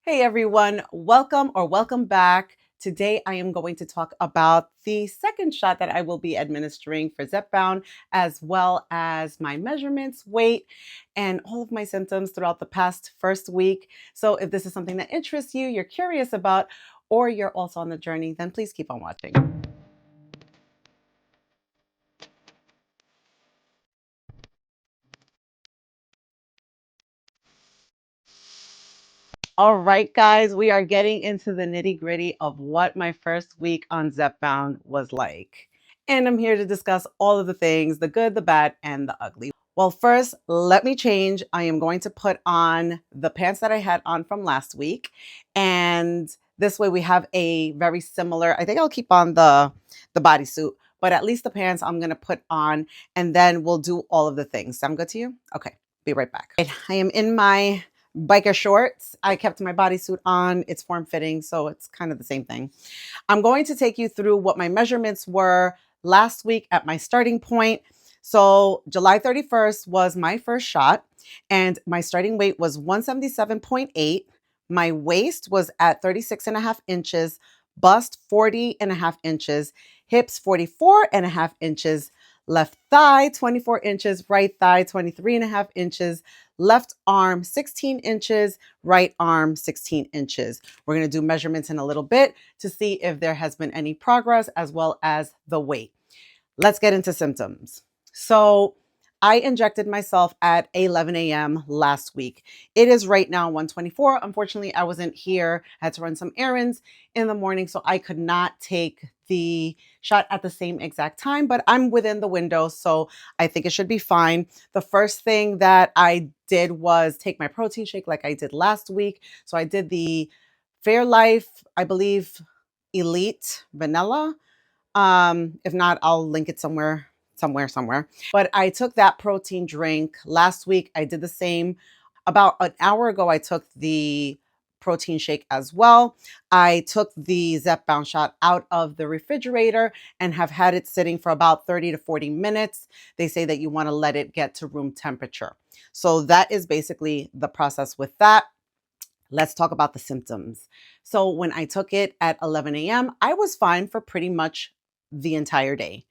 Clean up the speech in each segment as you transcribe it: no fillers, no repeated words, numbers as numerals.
Hey everyone, welcome back. Today I am going to talk about the second shot that I will be administering for Zepbound, as well as my measurements, weight, and all of my symptoms throughout the past first week. So if this is something that interests you, you're curious about, or you're also on the journey, then please keep on watching. All right, guys, we are getting into the nitty gritty of what my first week on Zepbound was like. And I'm here to discuss all of the things, the good, the bad, and the ugly. Well, first, let me change. I am going to put on the pants that I had on from last week. And this way we have a very similar, I think I'll keep on the bodysuit, but at least the pants I'm going to put on, and then we'll do all of the things. Sound good to you? Okay, be right back. I am in my biker shorts. I kept my bodysuit on. It's form fitting, so it's kind of the same thing. I'm going to take you through what my measurements were last week at my starting point. So July 31st was my first shot, and my starting weight was 177.8. My waist was at 36.5 inches, bust 40.5 inches, hips 44.5 inches, left thigh 24 inches, right thigh 23.5 inches, left arm 16 inches, right arm 16 inches. We're going to do measurements in a little bit to see if there has been any progress, as well as the weight. Let's get into symptoms. So I injected myself at 11 a.m. last week. It is right now 1:24. Unfortunately, I wasn't here. I had to run some errands in the morning, so I could not take the shot at the same exact time, but I'm within the window, so I think it should be fine. The first thing that I did was take my protein shake like I did last week. So I did the Fairlife, I believe, Elite Vanilla. If not, I'll link it somewhere. But I took that protein drink last week. I did the same. About an hour ago, I took the protein shake as well. I took the Zepbound shot out of the refrigerator and have had it sitting for about 30 to 40 minutes. They say that you want to let it get to room temperature. So that is basically the process with that. Let's talk about the symptoms. So when I took it at 11 a.m., I was fine for pretty much the entire day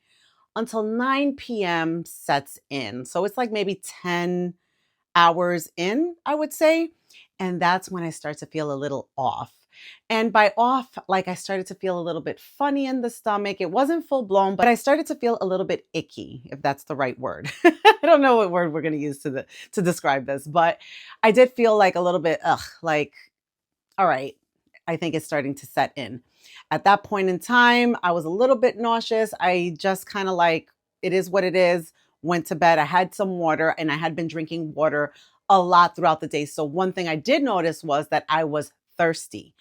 until 9 p.m. sets in. So it's like maybe 10 hours in, I would say. And that's when I start to feel a little off. And by off, like I started to feel a little bit funny in the stomach. It wasn't full blown, but I started to feel a little bit icky, if that's the right word. I don't know what word we're going to use to describe this, but I did feel like a little bit, like, all right, I think it's starting to set in. At that point in time, I was a little bit nauseous. I just kind of like, it is what it is, went to bed. I had some water, and I had been drinking water a lot throughout the day. So one thing I did notice was that I was thirsty.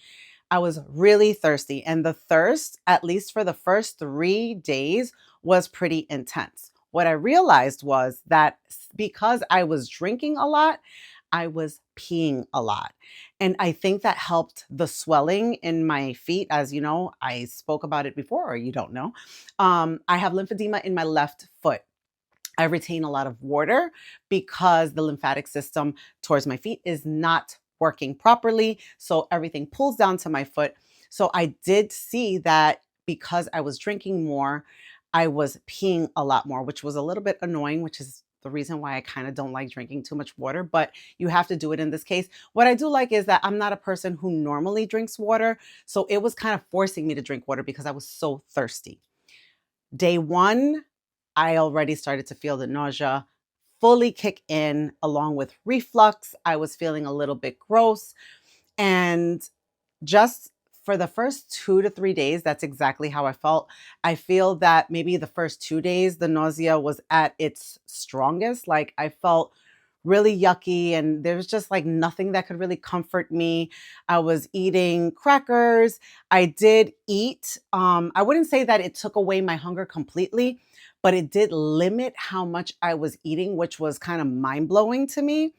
I was really thirsty. And the thirst, at least for the first 3 days, was pretty intense. What I realized was that because I was drinking a lot, I was peeing a lot. And I think that helped the swelling in my feet. As you know, I spoke about it before, or you don't know. I have lymphedema in my left foot. I retain a lot of water because the lymphatic system towards my feet is not working properly. So everything pulls down to my foot. So I did see that because I was drinking more, I was peeing a lot more, which was a little bit annoying, which is the reason why I kind of don't like drinking too much water, but you have to do it in this case. What I do like is that I'm not a person who normally drinks water. So it was kind of forcing me to drink water because I was so thirsty. Day one, I already started to feel the nausea fully kick in, along with reflux. I was feeling a little bit gross. And just for the first 2 to 3 days, that's exactly how I felt. I feel that maybe the first 2 days, the nausea was at its strongest. Like I felt really yucky, and there was just like nothing that could really comfort me. I was eating crackers. I did eat. I wouldn't say that it took away my hunger completely, but it did limit how much I was eating, which was kind of mind blowing to me.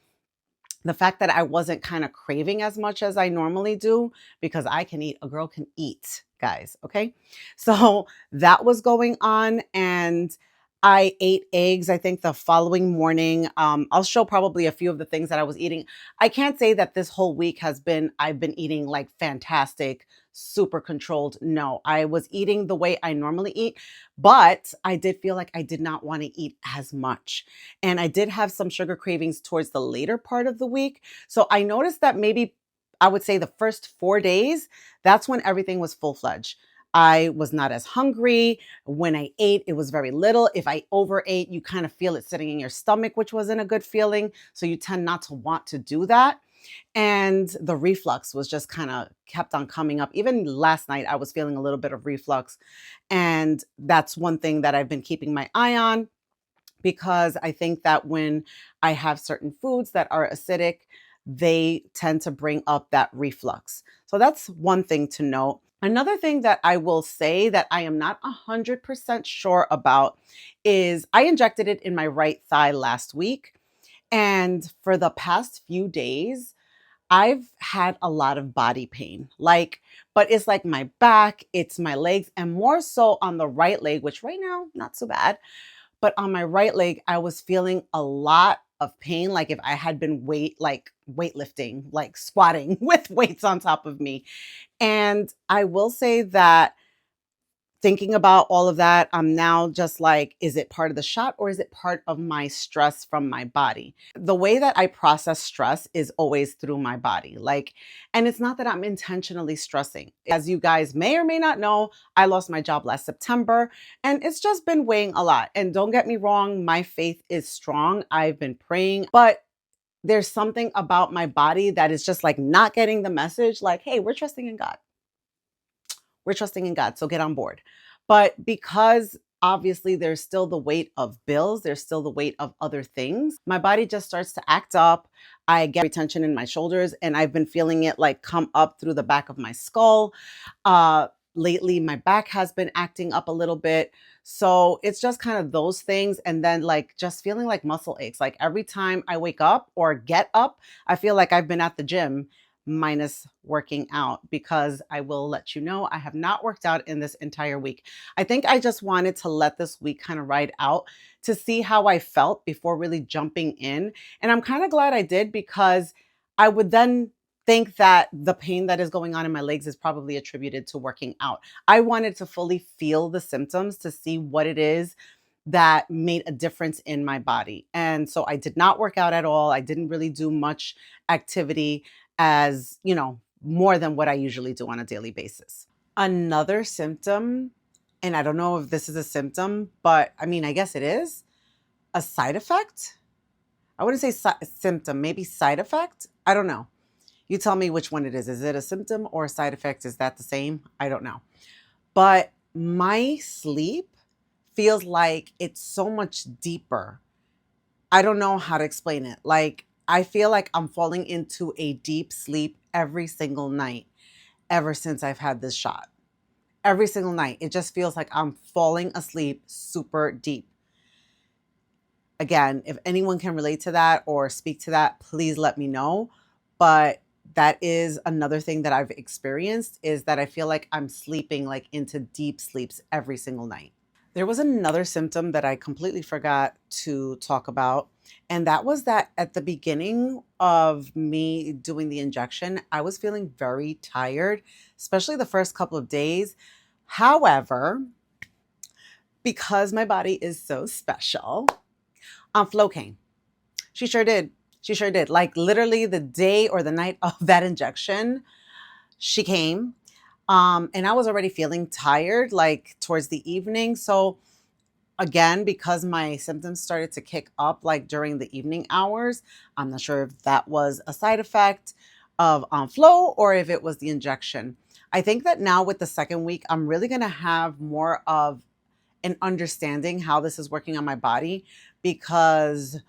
The fact that I wasn't kind of craving as much as I normally do, because I can eat, a girl can eat, guys. Okay. So that was going on. And I ate eggs, I think the following morning. I'll show probably a few of the things that I was eating. I can't say that this whole week I've been eating like fantastic, super controlled. No, I was eating the way I normally eat, but I did feel like I did not want to eat as much. And I did have some sugar cravings towards the later part of the week. So I noticed that maybe I would say the first 4 days, that's when everything was full fledged. I was not as hungry. When I ate, it was very little. If I overate, you kind of feel it sitting in your stomach, which wasn't a good feeling. So you tend not to want to do that. And the reflux was just kind of kept on coming up. Even last night, I was feeling a little bit of reflux. And that's one thing that I've been keeping my eye on because I think that when I have certain foods that are acidic, they tend to bring up that reflux. So that's one thing to note. Another thing that I will say that I am not 100% sure about is I injected it in my right thigh last week. And for the past few days, I've had a lot of body pain. But it's like my back, it's my legs, and more so on the right leg, which right now, not so bad. But on my right leg, I was feeling a lot of pain, like if I had been weightlifting, like squatting with weights on top of me. And I will say that thinking about all of that, I'm now just like, is it part of the shot or is it part of my stress from my body? The way that I process stress is always through my body. And it's not that I'm intentionally stressing. As you guys may or may not know, I lost my job last September and it's just been weighing a lot. And don't get me wrong, my faith is strong. I've been praying, but there's something about my body that is just like not getting the message like, hey, we're trusting in God. We're trusting in God, so get on board. But because obviously there's still the weight of bills, there's still the weight of other things, my body just starts to act up. I get retention in my shoulders, and I've been feeling it like come up through the back of my skull. Lately, my back has been acting up a little bit. So it's just kind of those things. And then, like, just feeling like muscle aches. Like, every time I wake up or get up, I feel like I've been at the gym minus working out because I will let you know I have not worked out in this entire week. I think I just wanted to let this week kind of ride out to see how I felt before really jumping in. And I'm kind of glad I did because I would then think that the pain that is going on in my legs is probably attributed to working out. I wanted to fully feel the symptoms to see what it is that made a difference in my body. And so I did not work out at all. I didn't really do much activity as, more than what I usually do on a daily basis. Another symptom, and I don't know if this is a symptom, but I mean, I guess it is a side effect. I wouldn't say symptom, maybe side effect. I don't know. You tell me which one it is. Is it a symptom or a side effect? Is that the same? I don't know. But my sleep feels like it's so much deeper. I don't know how to explain it. Like, I feel like I'm falling into a deep sleep every single night ever since I've had this shot. Every single night. It just feels like I'm falling asleep super deep. Again, if anyone can relate to that or speak to that, please let me know. But that is another thing that I've experienced is that I feel like I'm sleeping like into deep sleeps every single night. There was another symptom that I completely forgot to talk about. And that was that at the beginning of me doing the injection, I was feeling very tired, especially the first couple of days. However, because my body is so special, Flo came. She sure did. She sure did. Like literally the day or the night of that injection, she came. And I was already feeling tired, like towards the evening. So again, because my symptoms started to kick up like during the evening hours, I'm not sure if that was a side effect of Flow or if it was the injection. I think that now with the second week, I'm really going to have more of an understanding how this is working on my body because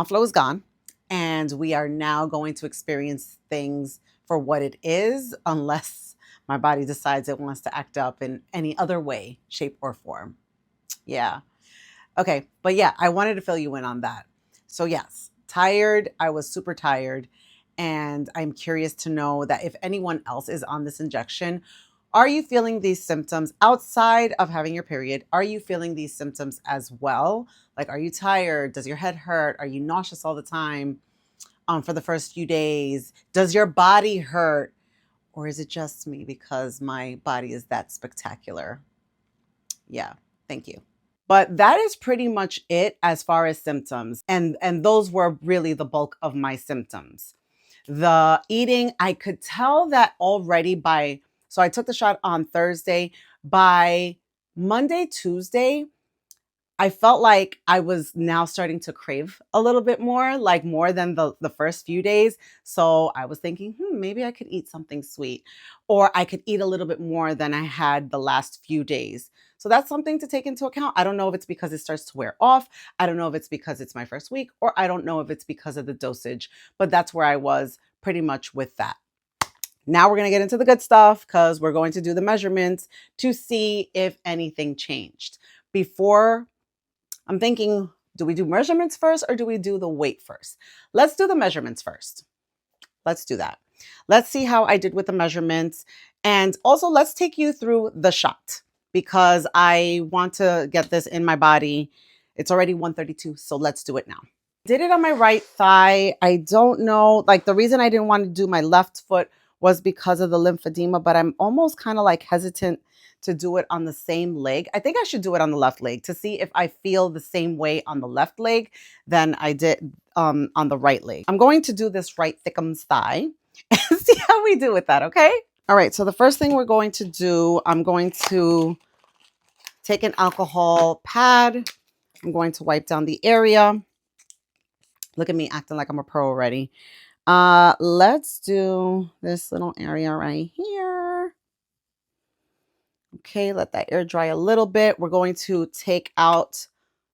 Flow is gone and we are now going to experience things for what it is unless my body decides it wants to act up in any other way, shape, or form. Yeah. Okay. But yeah, I wanted to fill you in on that. So, yes, tired. I was super tired. And I'm curious to know that if anyone else is on this injection, Are you feeling these symptoms outside of having your period? Are you feeling these symptoms as well? Like, are you tired? Does your head hurt? Are you nauseous all the time for the first few days? Does your body hurt? Or is it just me because my body is that spectacular? Yeah, thank you. But that is pretty much it as far as symptoms. And those were really the bulk of my symptoms. The eating, I could tell that already by, so I took the shot on Thursday. By Monday, Tuesday, I felt like I was now starting to crave a little bit more, like more than the first few days. So I was thinking, maybe I could eat something sweet, or I could eat a little bit more than I had the last few days. So that's something to take into account. I don't know if it's because it starts to wear off. I don't know if it's because it's my first week, or I don't know if it's because of the dosage, but that's where I was pretty much with that. Now we're going to get into the good stuff because we're going to do the measurements to see if anything changed. Before, I'm thinking, do we do measurements first or do we do the weight first? Let's do the measurements first. Let's do that. Let's see how I did with the measurements. And also, let's take you through the shot because I want to get this in my body. It's already 1:32, so let's do it now. Did it on my right thigh. I don't know. Like, the reason I didn't want to do my left foot was because of the lymphedema, but I'm almost kind of like hesitant to do it on the same leg. I think I should do it on the left leg to see if I feel the same way on the left leg than I did on the right leg. I'm going to do this right thickums thigh and see how we do with that, okay? All right, so the first thing we're going to do, I'm going to take an alcohol pad. I'm going to wipe down the area. Look at me acting like I'm a pro already. Let's do this little area right here. Okay, let that air dry a little bit. We're going to take out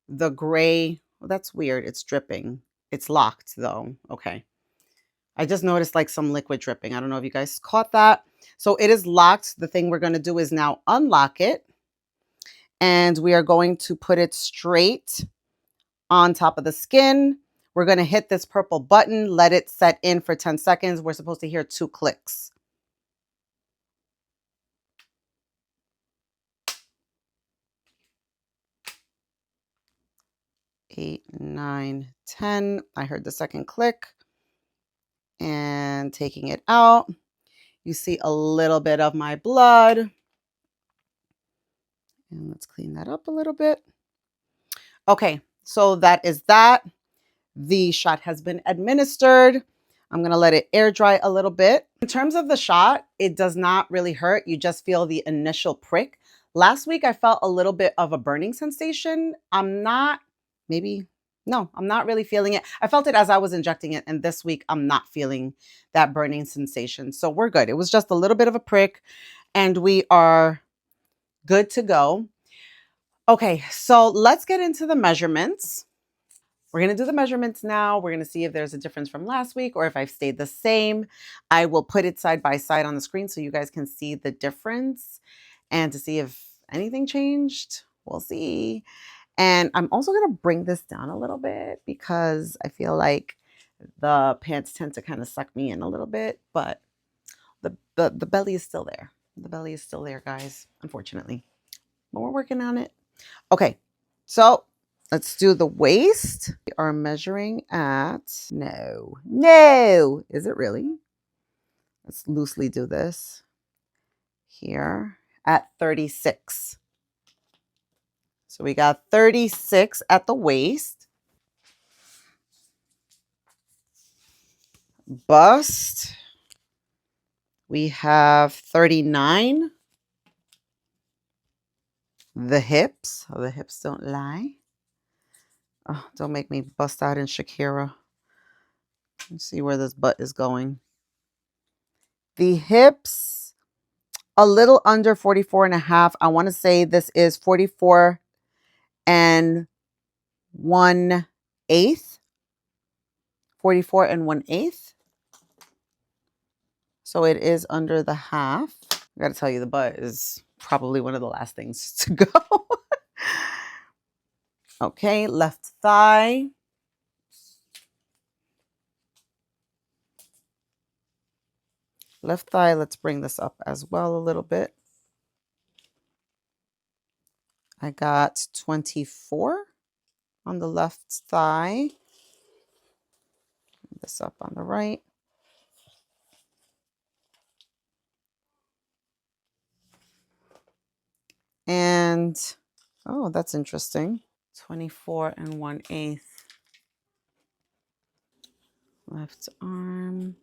the gray. Well, that's weird. It's dripping. It's locked though. Okay. I just noticed like some liquid dripping. I don't know if you guys caught that. So it is locked. The thing we're going to do is now unlock it. And we are going to put it straight on top of the skin. We're going to hit this purple button, let it set in for 10 seconds. We're supposed to hear 2 clicks. 8, 9, 10. I heard the second click. And taking it out, you see a little bit of my blood. And let's clean that up a little bit. Okay, so that is that. The shot has been administered. I'm going to let it air dry a little bit. In terms of the shot, it does not really hurt. You just feel the initial prick. Last week, I felt a little bit of a burning sensation. I'm not really feeling it. I felt it as I was injecting it. And this week, I'm not feeling that burning sensation. So we're good. It was just a little bit of a prick and we are good to go. Okay, so let's get into the measurements. We're going to do the measurements now. We're going to see if there's a difference from last week or if I've stayed the same. I will put it side by side on the screen so you guys can see the difference and to see if anything changed. We'll see. And I'm also going to bring this down a little bit because I feel like the pants tend to kind of suck me in a little bit, but the belly is still there. The belly is still there, guys, unfortunately. But we're working on it. Okay, so let's do the waist. We are measuring at, no, is it really? Let's loosely do this here at 36. So we got 36 at the waist. Bust, we have 39. The hips don't lie. Oh, don't make me bust out in Shakira. Let's see where this butt is going. The hips, a little under 44 and a half. I want to say this is 44 and 1/8. 44 and 1/8. So it is under the half. I got to tell you, the butt is probably one of the last things to go. Okay, left thigh. Left thigh, let's bring this up as well a little bit. I got 24 on the left thigh. This up on the right. And, oh, that's interesting. 24 and 1/8. Left arm.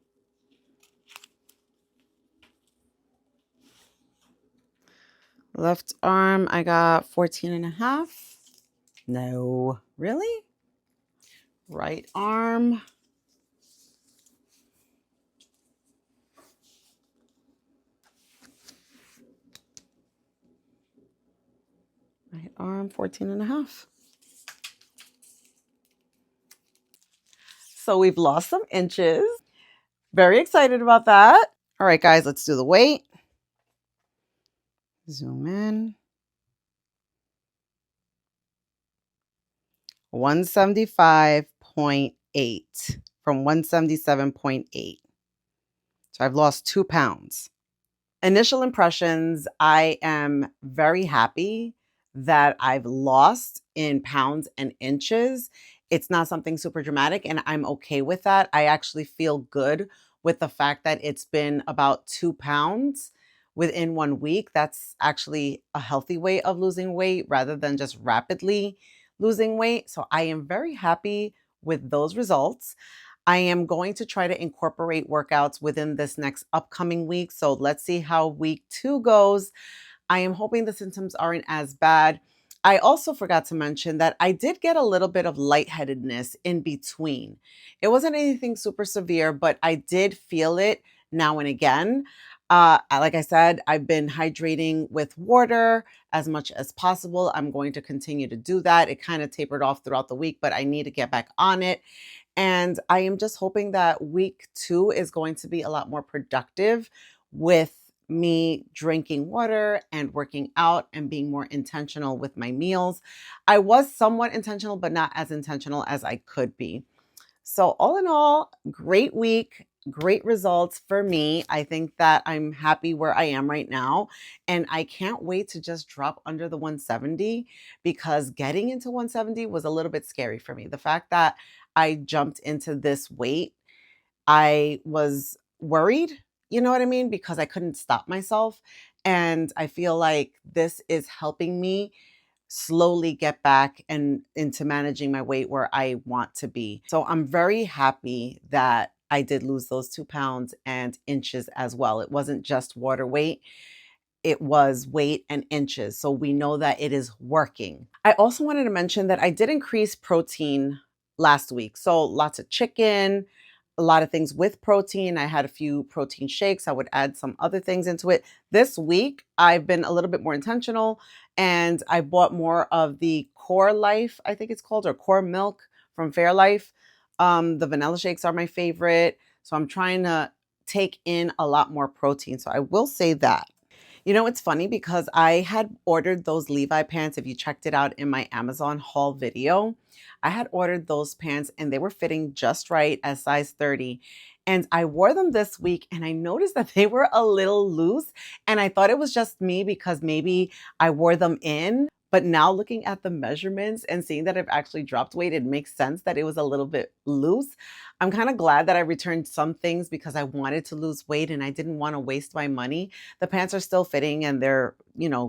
Left arm, I got 14 and a half. No, really? Right arm. Right arm, 14 and a half. So we've lost some inches. Very excited about that. All right, guys, let's do the weight. Zoom in. 175.8 from 177.8. So I've lost 2 pounds. Initial impressions, I am very happy that I've lost in pounds and inches. It's not something super dramatic, and I'm okay with that. I actually feel good with the fact that it's been about 2 pounds within 1 week. That's actually a healthy way of losing weight rather than just rapidly losing weight. So I am very happy with those results. I am going to try to incorporate workouts within this next upcoming week. So let's see how week 2 goes. I am hoping the symptoms aren't as bad. I also forgot to mention that I did get a little bit of lightheadedness in between. It wasn't anything super severe, but I did feel it now and again. Like I said, I've been hydrating with water as much as possible. I'm going to continue to do that. It kind of tapered off throughout the week, but I need to get back on it. And I am just hoping that week 2 is going to be a lot more productive with me drinking water and working out and being more intentional with my meals. I was somewhat intentional, but not as intentional as I could be. So, all in all, great week, great results for me. I think that I'm happy where I am right now. And I can't wait to just drop under the 170 because getting into 170 was a little bit scary for me. The fact that I jumped into this weight, I was worried, you know what I mean? Because I couldn't stop myself. And I feel like this is helping me slowly get back and into managing my weight where I want to be. So I'm very happy that I did lose those 2 pounds and inches as well. It wasn't just water weight. It was weight and inches. So we know that it is working. I also wanted to mention that I did increase protein last week. So lots of chicken, a lot of things with protein. I had a few protein shakes. I would add some other things into it. This week, I've been a little bit more intentional and I bought more of the Core Life, I think it's called, or Core Milk from Fairlife. The vanilla shakes are my favorite. So I'm trying to take in a lot more protein. So I will say that. You know, it's funny because I had ordered those Levi pants. If you checked it out in my Amazon haul video, I had ordered those pants and they were fitting just right as size 30. And I wore them this week and I noticed that they were a little loose. And I thought it was just me because maybe I wore them in. But now looking at the measurements and seeing that I've actually dropped weight, it makes sense that it was a little bit loose. I'm kind of glad that I returned some things because I wanted to lose weight and I didn't want to waste my money. The pants are still fitting and they're,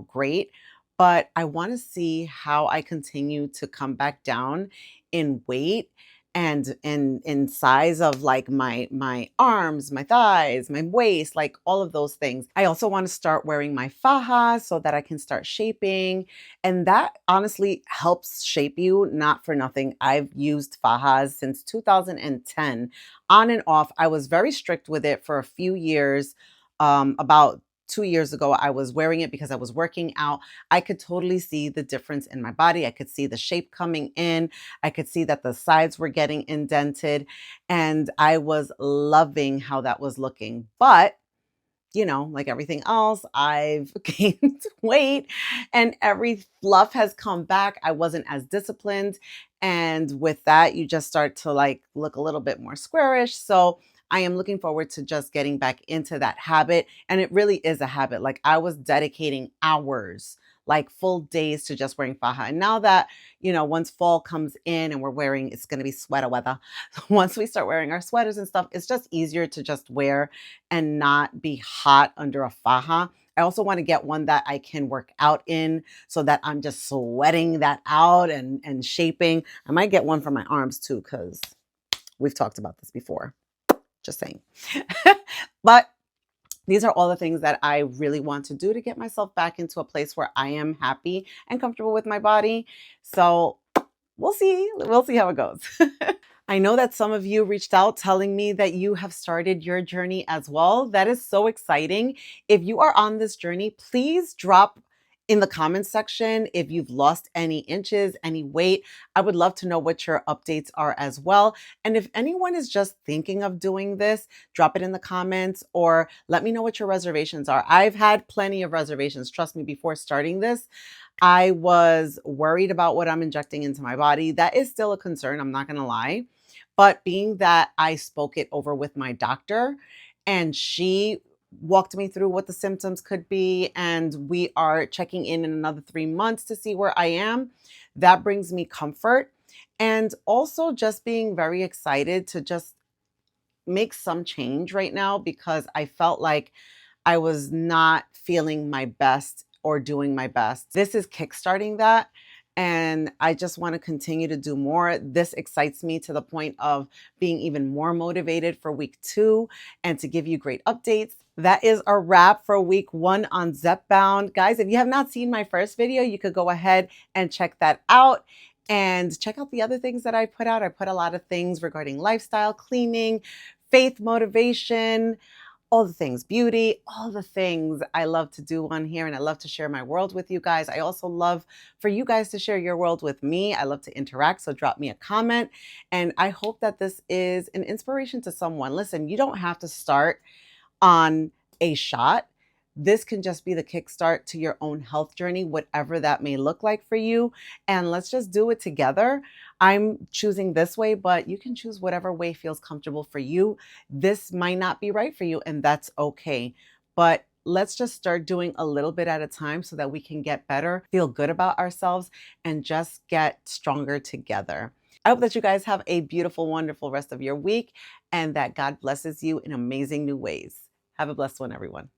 great, but I want to see how I continue to come back down in weight and in size of like my arms, my thighs, my waist, like all of those things. I also want to start wearing my fajas so that I can start shaping, and that honestly helps shape you. Not for nothing, I've used fajas since 2010 on and off. I was very strict with it for a few years. About 2 years ago, I was wearing it because I was working out. I could totally see the difference in my body. I could see the shape coming in. I could see that the sides were getting indented, and I was loving how that was looking. But like everything else, I've gained weight and every fluff has come back. I wasn't as disciplined. And with that, you just start to like look a little bit more squarish. So I am looking forward to just getting back into that habit. And it really is a habit. Like I was dedicating hours, like full days to just wearing faja. And now that, once fall comes in and we're wearing, it's going to be sweater weather. Once we start wearing our sweaters and stuff, it's just easier to just wear and not be hot under a faja. I also want to get one that I can work out in so that I'm just sweating that out and shaping. I might get one for my arms too, because we've talked about this before. Just saying. But these are all the things that I really want to do to get myself back into a place where I am happy and comfortable with my body. So we'll see. We'll see how it goes. I know that some of you reached out telling me that you have started your journey as well. That is so exciting. If you are on this journey, please drop in the comments section if you've lost any inches, any weight. I would love to know what your updates are as well. And if anyone is just thinking of doing this, drop it in the comments or let me know what your reservations are. I've had plenty of reservations. Trust me, before starting this, I was worried about what I'm injecting into my body. That is still a concern, I'm not going to lie. But being that I spoke it over with my doctor and she walked me through what the symptoms could be, and we are checking in another 3 months to see where I am, that brings me comfort. And also just being very excited to just make some change right now because I felt like I was not feeling my best or doing my best. This is kickstarting that. And I just want to continue to do more. This excites me to the point of being even more motivated for week 2 and to give you great updates. That is a wrap for week 1 on Zepbound. Guys, if you have not seen my first video, you could go ahead and check that out. And check out the other things that I put out. I put a lot of things regarding lifestyle, cleaning, faith, motivation, all the things, beauty, all the things I love to do on here. And I love to share my world with you guys. I also love for you guys to share your world with me. I love to interact. So drop me a comment. And I hope that this is an inspiration to someone. Listen, you don't have to start on a shot. This can just be the kickstart to your own health journey, whatever that may look like for you. And let's just do it together. I'm choosing this way, but you can choose whatever way feels comfortable for you. This might not be right for you, and that's okay. But let's just start doing a little bit at a time so that we can get better, feel good about ourselves, and just get stronger together. I hope that you guys have a beautiful, wonderful rest of your week and that God blesses you in amazing new ways. Have a blessed one, everyone.